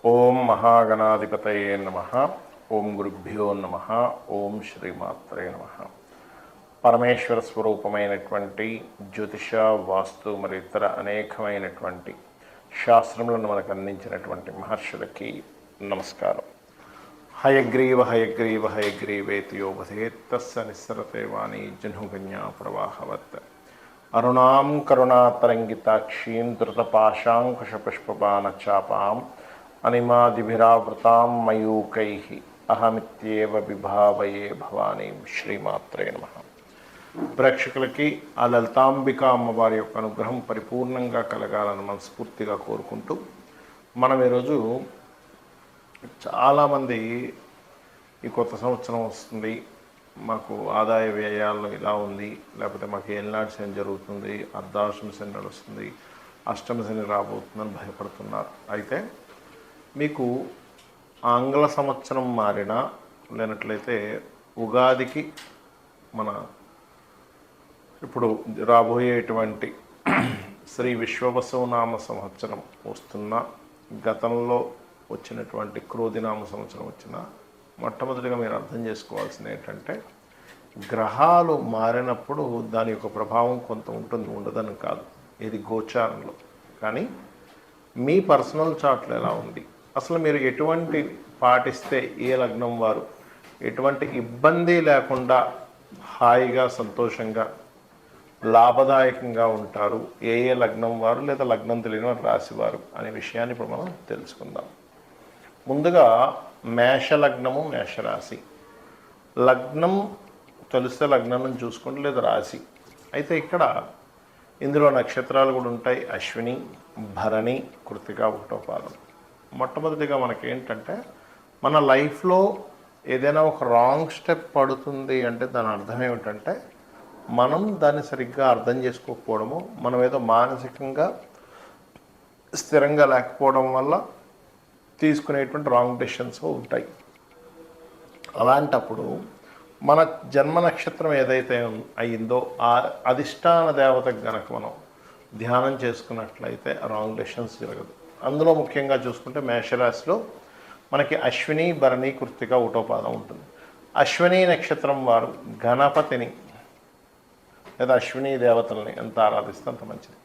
ఓం మహాగణాధిపతయే నమః. ఓం గురుభ్యో నమః. ఓం శ్రీమాత్రే నమః. పరమేశ్వర స్వరూపమైనటువంటి జ్యోతిష, వాస్తు మరియు ఇతర అనేకమైనటువంటి శాస్త్రములను మనకు అందించినటువంటి మహర్షులకి నమస్కారం. హయగ్రీవ హయగ్రీవ హయగ్రీవేతి యోగధేత్ తస్య నిస్సరతే వాణి జహ్నుగన్యా ప్రవాహవత్. అరుణాం కరుణాతరంగితాక్షీం ధృతపాశాంకుశపుష్పబాణచాపాం అనిమాదిభిరావృతాం మయూకైః అహమిత్యేవ విభావయే భవానీం. శ్రీమాత్రే నమః. ప్రేక్షకులకి ఆ లలితాంబిక అమ్మవారి యొక్క అనుగ్రహం పరిపూర్ణంగా కలగాలని మనస్ఫూర్తిగా కోరుకుంటూ, మనం ఈరోజు చాలామంది ఈ కొత్త సంవత్సరం వస్తుంది, మాకు ఆదాయ వ్యయాల్లో ఇలా ఉంది, లేకపోతే మాకు ఏలినాటి శని జరుగుతుంది, అర్ధాష్టమి శని నడుస్తుంది, అష్టమి శని రాబోతుందని భయపడుతున్నారు. అయితే మీకు ఆంగ్ల సంవత్సరం మారినా లేనట్లయితే ఉగాదికి మన ఇప్పుడు రాబోయేటువంటి శ్రీ విశ్వవసునామ సంవత్సరం వస్తున్న, గతంలో వచ్చినటువంటి క్రోధినామ సంవత్సరం వచ్చిన, మొట్టమొదటిగా మీరు అర్థం చేసుకోవాల్సింది ఏంటంటే, గ్రహాలు మారినప్పుడు దాని యొక్క ప్రభావం కొంత ఉంటుంది, ఉండదని కాదు. ఇది గోచారంలో. కానీ మీ పర్సనల్ చార్ట్లో ఎలా ఉంది, అసలు మీరు ఎటువంటి పాటిస్తే ఏ లగ్నం వారు ఎటువంటి ఇబ్బంది లేకుండా హాయిగా సంతోషంగా లాభదాయకంగా ఉంటారు, ఏ ఏ లగ్నం వారు లేదా లగ్నం తెలియని వారు రాశివారు అనే విషయాన్ని ఇప్పుడు మనం తెలుసుకుందాం. ముందుగా మేషలగ్నము, మేషరాశి. లగ్నం తెలిస్తే లగ్నం నుంచి చూసుకోండి, లేదా రాశి. అయితే ఇక్కడ ఇందులో నక్షత్రాలు కూడా ఉంటాయి. అశ్విని, భరణి, కృత్తిక, ఒకటో పాదం. మొట్టమొదటిగా మనకేంటంటే, మన లైఫ్లో ఏదైనా ఒక రాంగ్ స్టెప్ పడుతుంది అంటే దాని అర్థం ఏమిటంటే, మనం దాన్ని సరిగ్గా అర్థం చేసుకోకపోవడము, మనం ఏదో మానసికంగా స్థిరంగా లేకపోవడం వల్ల తీసుకునేటువంటి రాంగ్ డెసిషన్స్ ఉంటాయి. అలాంటప్పుడు మన జన్మ నక్షత్రం ఏదైతే అయిందో ఆ అధిష్టాన దేవతకు గనక మనం ధ్యానం చేసుకున్నట్లయితే రాంగ్ డెసిషన్స్ జరగదు. అందులో ముఖ్యంగా చూసుకుంటే మేషరాశిలో మనకి అశ్విని, భరణి, కృత్తిక, ఒకటో పాదం ఉంటుంది. అశ్విని నక్షత్రం వారు గణపతిని లేదా అశ్విని దేవతల్ని ఎంత ఆరాధిస్తే అంత మంచిది.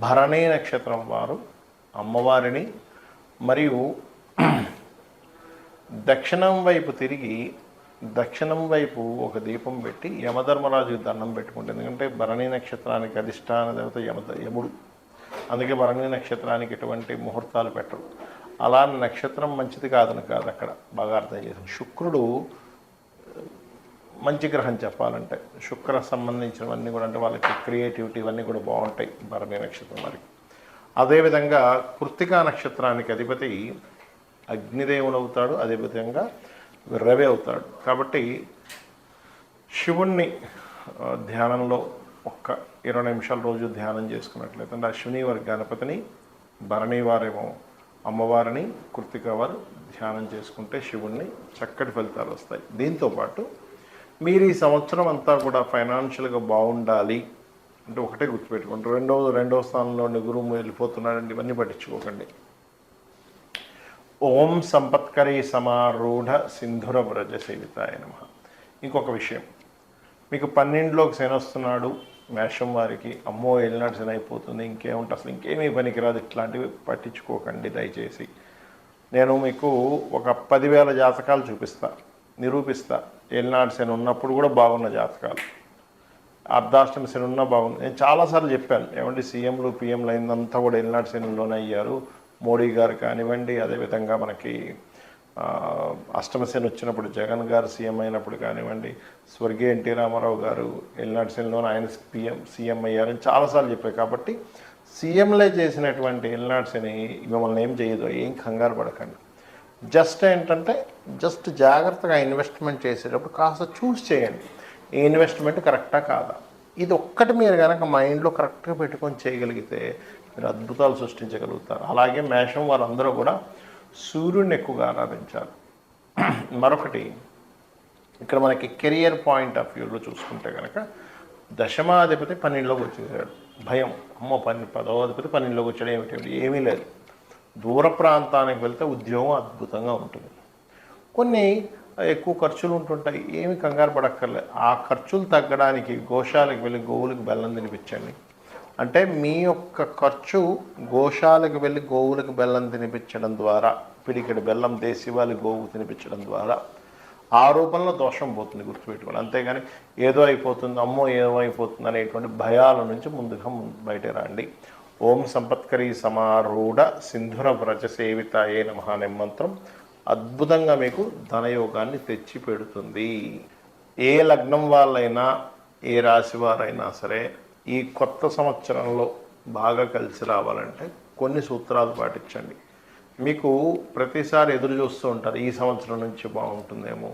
భరణి నక్షత్రం వారు అమ్మవారిని మరియు దక్షిణం వైపు తిరిగి దక్షిణం వైపు ఒక దీపం పెట్టి యమధర్మరాజుకి దండం పెట్టుకుంటే, ఎందుకంటే భరణి నక్షత్రానికి అధిష్టాన దేవత యముడు. అందుకే భరణి నక్షత్రానికి ఎటువంటి ముహూర్తాలు పెట్టరు. అలా నక్షత్రం మంచిది కాదని కాదు, అక్కడ బాగా అర్థం చేసాం. శుక్రుడు మంచి గ్రహం చెప్పాలంటే. శుక్ర సంబంధించినవన్నీ కూడా, అంటే వాళ్ళకి క్రియేటివిటీ ఇవన్నీ కూడా బాగుంటాయి భరణి నక్షత్రం వారికి. అదేవిధంగా కృత్తికా నక్షత్రానికి అధిపతి అగ్నిదేవుడు అవుతాడు, అదేవిధంగా రవి అవుతాడు. కాబట్టి శివుణ్ణి ధ్యానంలో ఒక్క 20 నిమిషాల రోజు ధ్యానం చేసుకున్నట్లయితే, అంటే అశ్విని వారి గణపతిని, భరణి వారేమో అమ్మవారిని, కృత్తిక వారు ధ్యానం చేసుకుంటే శివుణ్ణి చక్కటి ఫలితాలు వస్తాయి. దీంతోపాటు మీరు ఈ సంవత్సరం అంతా కూడా ఫైనాన్షియల్గా బాగుండాలి అంటే ఒకటే గుర్తుపెట్టుకోండి, రెండవ స్థానంలో గురువు వెళ్ళిపోతున్నాడండి, ఇవన్నీ పట్టించుకోకండి. ఓం సంపత్కరీ సమారూఢ సింధుర వ్రజ సేవితాయ నమః. ఇంకొక విషయం, మీకు 12లోకి శని వస్తున్నాడు మేషం వారికి, అమ్మో ఏలినాటి శని అయిపోతుంది, ఇంకేముంటే అసలు ఇంకేమీ పనికిరాదు, ఇట్లాంటివి పట్టించుకోకండి దయచేసి. నేను మీకు ఒక 10,000 జాతకాలు నిరూపిస్తా. ఏలినాటి శని ఉన్నప్పుడు కూడా బాగున్న జాతకాలు, అర్ధాష్టమి శని ఉన్నా బాగుంది. నేను చాలాసార్లు చెప్పాను, ఏమంటే సీఎంలు పిఎంలు అయిందంతా కూడా ఏలినాటి శనిలోనే అయ్యారు. మోడీ గారు కానివ్వండి, అదేవిధంగా మనకి అష్టమ శని వచ్చినప్పుడు జగన్ గారు సీఎం అయినప్పుడు కానివ్వండి, స్వర్గీయ ఎన్టీ రామారావు గారు ఏలినాటి శనిలోనే ఆయన సీఎం అయ్యారని చాలాసార్లు చెప్పారు. కాబట్టి సీఎంలే చేసినటువంటి ఏలినాటి శని మిమ్మల్ని ఏం చేయదు, ఏం కంగారు పడకండి. జస్ట్ ఏంటంటే జాగ్రత్తగా ఇన్వెస్ట్మెంట్ చేసేటప్పుడు కాస్త చూస్ చేయండి, ఈ ఇన్వెస్ట్మెంట్ కరెక్టా కాదా. ఇది ఒక్కటి మీరు కనుక మైండ్లో కరెక్ట్గా పెట్టుకొని చేయగలిగితే మీరు అద్భుతాలు సృష్టించగలుగుతారు. అలాగే మేషం వారందరూ కూడా సూర్యుడిని ఎక్కువగా ఆరాధించాలి. మరొకటి, ఇక్కడ మనకి కెరియర్ పాయింట్ ఆఫ్ వ్యూలో చూసుకుంటే కనుక దశమాధిపతి 12లోకి వచ్చేసాడు. భయం, అమ్మో 10వ అధిపతి 12లోకి వచ్చాడు, ఏమిటి ఏమీ లేదు. దూర ప్రాంతానికి వెళ్తే ఉద్యోగం అద్భుతంగా ఉంటుంది. కొన్ని ఎక్కువ ఖర్చులు ఉంటుంటాయి, ఏమి కంగారు పడక్కర్లేదు. ఆ ఖర్చులు తగ్గడానికి గోశాలకు వెళ్ళి గోవులకు బెల్లం తినిపించండి. అంటే మీ యొక్క ఖర్చు గోశాలకు వెళ్ళి గోవులకు బెల్లం తినిపించడం ద్వారా, పిడికెడు బెల్లం దేశీవాళి గోవుకు తినిపించడం ద్వారా ఆ రూపంలో దోషం పోతుంది, గుర్తుపెట్టుకోండి. అంతేగాని ఏదో అయిపోతుంది, అమ్మో ఏదో అయిపోతుంది అనేటువంటి భయాల నుంచి ముందుగా బయట రండి. ఓం సంపత్కరీ సమారూఢ సింధుర వ్రజ సేవితాయే నమః అనే మంత్రం అద్భుతంగా మీకు ధనయోగాన్ని తెచ్చి పెడుతుంది. ఏ లగ్నం వాళ్ళైనా ఏ రాశి వారైనా సరే ఈ కొత్త సంవత్సరంలో బాగా కలిసి రావాలంటే కొన్ని సూత్రాలు పాటించండి. మీకు ప్రతిసారి ఎదురు చూస్తూ ఉంటారు, ఈ సంవత్సరం నుంచి బాగుంటుందేమో,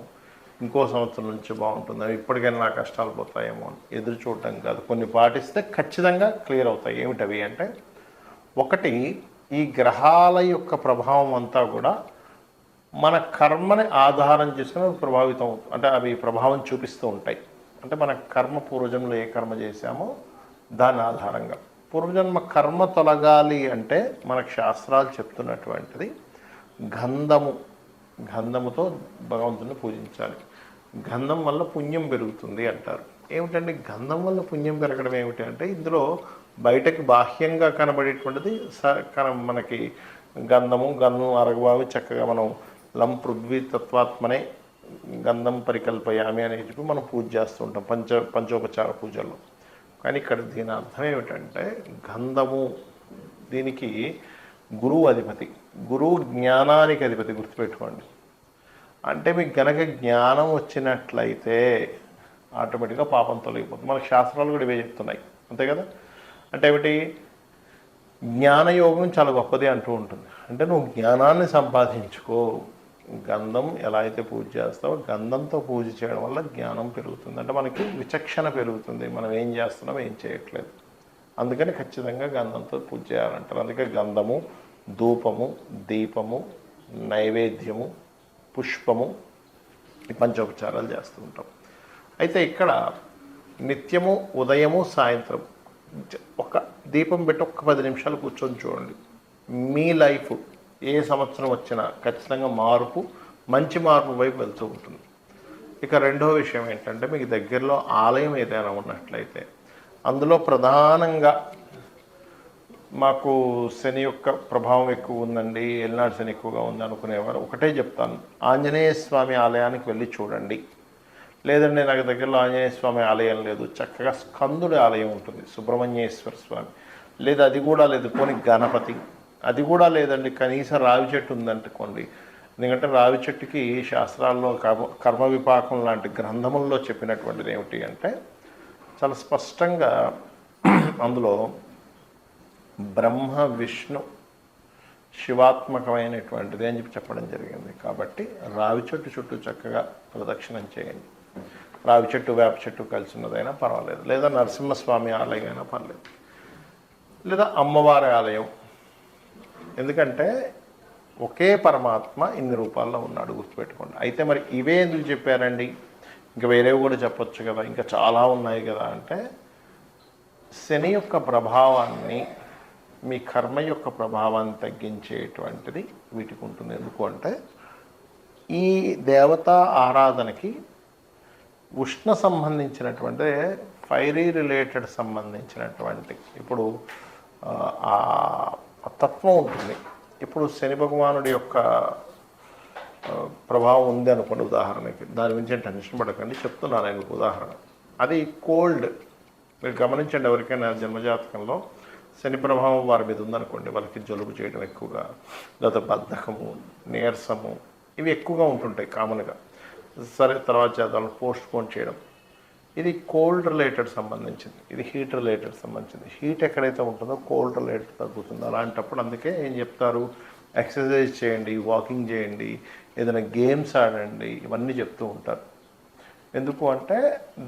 ఇంకో సంవత్సరం నుంచి బాగుంటుందేమో, ఇప్పటికైనా నా కష్టాలు పోతాయేమో అని ఎదురు చూడటం కాదు. కొన్ని పాటిస్తే ఖచ్చితంగా క్లియర్ అవుతాయి. ఏమిటవి అంటే, ఒకటి, ఈ గ్రహాల యొక్క ప్రభావం అంతా కూడా మన కర్మని ఆధారం చేసుకుని ప్రభావితం అవుతుంది. అంటే అవి ప్రభావం చూపిస్తూ ఉంటాయి. అంటే మన కర్మ పూర్వజన్మలో ఏ కర్మ చేశామో దాని ఆధారంగా. పూర్వజన్మ కర్మ తొలగాలి అంటే మనకు శాస్త్రాలు చెప్తున్నటువంటిది గంధముతో భగవంతుని పూజించాలి. గంధం వల్ల పుణ్యం పెరుగుతుంది అంటారు. ఏమిటండి గంధం వల్ల పుణ్యం పెరగడం ఏమిటి అంటే, ఇందులో బయటకు బాహ్యంగా కనబడేటువంటిది మనకి గంధం అరగబావి చక్కగా మనం లం పృథ్వీ తత్వాత్మనే గంధం పరికల్పయామి అని చెప్పి మనం పూజ చేస్తూ ఉంటాం పంచోపచార పూజల్లో. కానీ ఇక్కడ దీని అర్థం ఏమిటంటే, గంధము దీనికి గురువు అధిపతి, గురువు జ్ఞానానికి అధిపతి, గుర్తుపెట్టుకోండి. అంటే మీకు గనక జ్ఞానం వచ్చినట్లయితే ఆటోమేటిక్గా పాపం తొలగిపోతుంది. మనకు శాస్త్రాలు కూడా ఇవే చెప్తున్నాయి, అంతే కదా. అంటే ఏమిటి, జ్ఞానయోగం చాలా గొప్పది అంటూ ఉంటుంది. అంటే నువ్వు జ్ఞానాన్ని సంపాదించుకో. గంధం ఎలా అయితే పూజ చేస్తావో గంధంతో పూజ చేయడం వల్ల జ్ఞానం పెరుగుతుంది. అంటే మనకి విచక్షణ పెరుగుతుంది, మనం ఏం చేస్తున్నాం ఏం చేయట్లేదు. అందుకని ఖచ్చితంగా గంధంతో పూజ చేయాలంటారు. అందుకే గంధము, ధూపము, దీపము, నైవేద్యము, పుష్పము, ఈ పంచోపచారాలు చేస్తూ ఉంటాం. అయితే ఇక్కడ నిత్యము ఉదయము సాయంత్రం ఒక దీపం పెట్టి ఒక్క 10 నిమిషాలు కూర్చొని చూడండి. మీ లైఫ్ ఏ సంవత్సరం వచ్చినా ఖచ్చితంగా మంచి మార్పు వైపు వెళ్తూ ఉంటుంది. ఇక రెండో విషయం ఏంటంటే, మీకు దగ్గరలో ఆలయం ఏదైనా ఉన్నట్లయితే అందులో ప్రధానంగా మాకు శని యొక్క ప్రభావం ఎక్కువ ఉందండి, ఏలినాడు శని ఎక్కువగా ఉంది అనుకునేవారు ఒకటే చెప్తాను, ఆంజనేయ స్వామి ఆలయానికి వెళ్ళి చూడండి. లేదండి నాకు దగ్గరలో ఆంజనేయ స్వామి ఆలయం లేదు, చక్కగా స్కందుడి ఆలయం ఉంటుంది, సుబ్రహ్మణ్యేశ్వర స్వామి, లేదా అది కూడా లేదు పోనీ గణపతి, అది కూడా లేదండి కనీసం రావి చెట్టు ఉందనుకోండి. ఎందుకంటే రావి చెట్టుకి శాస్త్రాల్లో కర్మ విపాకం లాంటి గ్రంథముల్లో చెప్పినటువంటిది ఏమిటి అంటే, చాలా స్పష్టంగా అందులో బ్రహ్మ విష్ణు శివాత్మకమైనటువంటిది అని చెప్పడం జరిగింది. కాబట్టి రావి చెట్టు చుట్టూ చక్కగా ప్రదక్షిణం చేయండి. రావి చెట్టు వేప చెట్టు కలిసి ఉన్నదైనా పర్వాలేదు, లేదా నరసింహస్వామి ఆలయం అయినా పర్లేదు, లేదా అమ్మవారి ఆలయం. ఎందుకంటే ఒకే పరమాత్మ ఇన్ని రూపాల్లో ఉన్నాడు, గుర్తుపెట్టుకోండి. అయితే మరి ఇవే ఎందుకు చెప్పారండి, ఇంకా వేరేవి కూడా చెప్పొచ్చు కదా, ఇంకా చాలా ఉన్నాయి కదా అంటే, శని యొక్క ప్రభావాన్ని, మీ కర్మ యొక్క ప్రభావాన్ని తగ్గించేటువంటిది వీటికి ఉంటుంది. ఎందుకు అంటే, ఈ దేవతా ఆరాధనకి ఉష్ణ సంబంధించినటువంటి ఫైరీ రిలేటెడ్ సంబంధించినటువంటి ఇప్పుడు ఆ తత్వం ఉంటుంది. ఇప్పుడు శని భగవానుడి యొక్క ప్రభావం ఉంది అనుకోండి ఉదాహరణకి, దాని గురించి టెన్షన్ పడకండి, చెప్తున్నాను నేను ఉదాహరణ. అది కోల్డ్, మీరు గమనించండి, ఎవరికైనా జన్మజాతకంలో శని ప్రభావం వారి మీద ఉందనుకోండి, వాళ్ళకి జలుబు చేయడం ఎక్కువగా, లేదా బద్ధకము, నీరసము, ఇవి ఎక్కువగా ఉంటుంటాయి కామన్గా. సరే తర్వాత చేద్దాం, పోస్ట్ పోన్ చేయడం, ఇది కోల్డ్ రిలేటెడ్ సంబంధించింది, ఇది హీట్ రిలేటెడ్ సంబంధించింది. హీట్ ఎక్కడైతే ఉంటుందో కోల్డ్ రిలేటెడ్ తగ్గుతుంది. అలాంటప్పుడు అందుకే ఏం చెప్తారు, ఎక్సర్సైజ్ చేయండి, వాకింగ్ చేయండి, ఏదైనా గేమ్స్ ఆడండి, ఇవన్నీ చెప్తూ ఉంటారు. ఎందుకు అంటే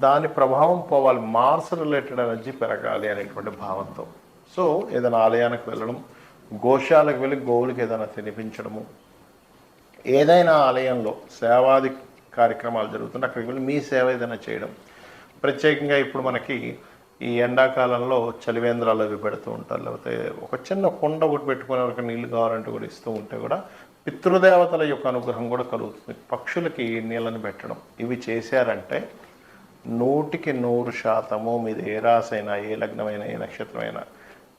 దాని ప్రభావం పోవాలి, మార్స్ రిలేటెడ్ ఎనర్జీ పెరగాలి అనేటువంటి భావంతో. సో ఏదైనా ఆలయానికి వెళ్ళడం, గోశాలకు వెళ్ళి గోవులకి ఏదైనా తినిపించడము, ఏదైనా ఆలయంలో సేవాది కార్యక్రమాలు జరుగుతుంటే అక్కడికి వెళ్ళి మీ సేవ ఏదైనా చేయడం. ప్రత్యేకంగా ఇప్పుడు మనకి ఈ ఎండాకాలంలో చలివేంద్రాలు అవి పెడుతూ ఉంటారు, లేకపోతే ఒక చిన్న కుండ ఒకటి పెట్టుకునే వరకు నీళ్లు కావాలంటే కూడా ఇస్తూ ఉంటే కూడా పితృదేవతల యొక్క అనుగ్రహం కూడా కలుగుతుంది. పక్షులకి నీళ్ళని పెట్టడం ఇవి చేశారంటే 100% మీది ఏ రాసైనా, ఏ లగ్నమైనా, ఏ నక్షత్రమైనా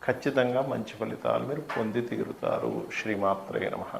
ఖచ్చితంగా మంచి ఫలితాలు మీరు పొంది తీరుతారు. శ్రీమాత్రే నమః.